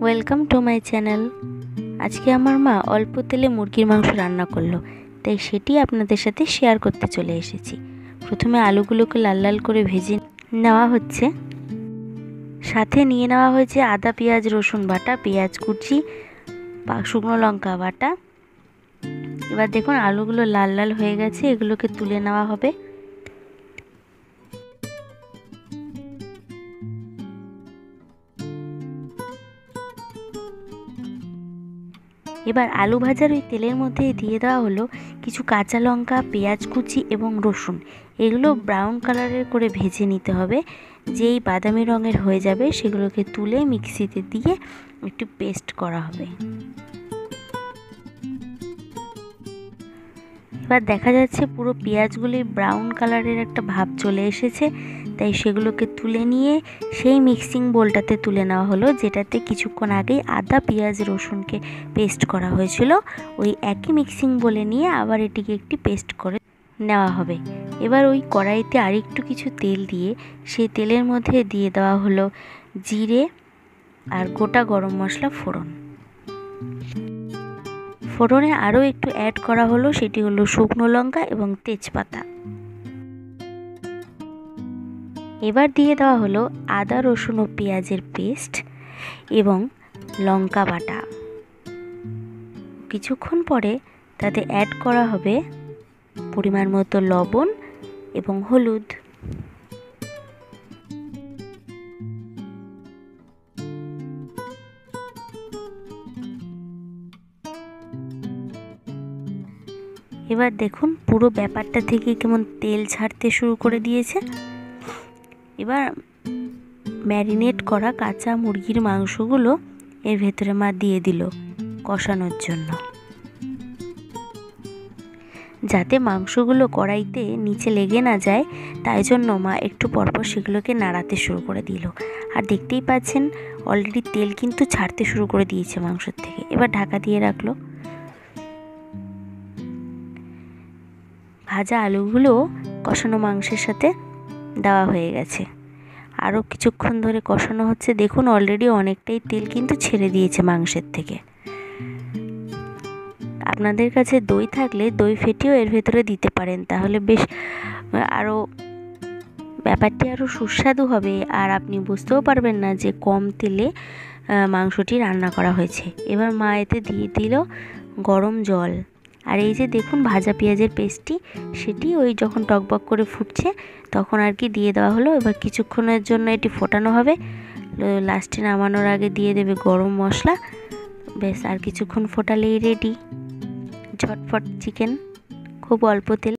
Welcome to my channel. আজকে আমার মা অল্প তেলে মুরগির মাংস রান্না করলো, তাই সেটি আপনাদের সাথে শেয়ার করতে চলে এসেছি। প্রথমে আলুগুলোকে লাল লাল করে ভেজে নেওয়া হচ্ছে, সাথে নিয়ে নেওয়া হয়েছে আদা পেঁয়াজ রসুন বাটা, পেঁয়াজ কুচি, শুকনো লঙ্কা বাটা। এবার দেখুন আলুগুলো লাল লাল হয়ে গেছে, এগুলোকে তুলে নেওয়া হবে। এবার আলু ভাজার ওই তেলের মধ্যে দিয়ে দেওয়া হলো কিছু কাঁচা লঙ্কা, পেঁয়াজ কুচি এবং রসুন। এগুলো ব্রাউন কালারের করে ভেজে নিতে হবে। যেই বাদামি রঙের হয়ে যাবে সেগুলোকে তুলে মিক্সিতে দিয়ে একটু পেস্ট করা হবে। এবার দেখা যাচ্ছে পুরো পেঁয়াজগুলি ব্রাউন কালারের একটা ভাব চলে এসেছে, তাই সেগুলোকে তুলে নিয়ে সেই মিক্সিং বোলটাতে তুলে নেওয়া হলো, যেটাতে কিছুক্ষণ আগেই আদা পেঁয়াজ রসুনকে পেস্ট করা হয়েছিল। ওই একই মিক্সিং বোলে নিয়ে আবার এটিকে একটি পেস্ট করে নেওয়া হবে। এবার ওই কড়াইতে আরেকটু কিছু তেল দিয়ে সেই তেলের মধ্যে দিয়ে দেওয়া হলো জিরে আর গোটা গরম মশলা ফোড়ন। ফোড়নে আরও একটু অ্যাড করা হলো, সেটি হলো শুকনো লঙ্কা এবং তেজপাতা। এবার দিয়ে দেওয়া হলো আদা রসুন ও পেঁয়াজের পেস্ট এবং লঙ্কা বাটা। কিছুক্ষণ পরে তাতে অ্যাড করা হবে পরিমাণ মতো লবণ এবং হলুদ। এবার দেখুন পুরো ব্যাপারটা থেকে কেমন তেল ছাড়তে শুরু করে দিয়েছে। এবার ম্যারিনেট করা কাঁচা মুরগির মাংসগুলো এর ভেতরে মা দিয়ে দিল কষানোর জন্য, যাতে মাংসগুলো কড়াইতে নিচে লেগে না যায়, তাই জন্য মা একটু পরপর সেগুলোকে নাড়াতে শুরু করে দিল। আর দেখতেই পাচ্ছেন অলরেডি তেল কিন্তু ছাড়তে শুরু করে দিয়েছে মাংসের থেকে। এবার ঢাকা দিয়ে রাখলো। ভাজা আলুগুলো কষানো মাংসের সাথে দেওয়া হয়ে গেছে। আরও কিছুক্ষণ ধরে কষানো হচ্ছে। দেখুন অলরেডি অনেকটাই তেল কিন্তু ছেড়ে দিয়েছে মাংসের থেকে। আপনাদের কাছে দই থাকলে দই ফেটিয়েও এর ভেতরে দিতে পারেন, তাহলে বেশ আরও ব্যাপারটি আরও সুস্বাদু হবে, আর আপনি বুঝতেও পারবেন না যে কম তেলে মাংসটি রান্না করা হয়েছে। এবার মা এতে দিয়ে দিল গরম জল। আর এই যে দেখুন ভাজা পেঁয়াজের পেস্টটি, সেটি ওই যখন টকবক করে ফুটছে তখন আর কি দিয়ে দেওয়া হলো। এবার কিছুক্ষণের জন্য এটি ফোটানো হবে, লাস্টে নামানোর আগে দিয়ে দেবে গরম মশলা। বেশ আর কিছুক্ষণ ফোটালেই রেডি ঝটফট চিকেন, খুব অল্প তেল।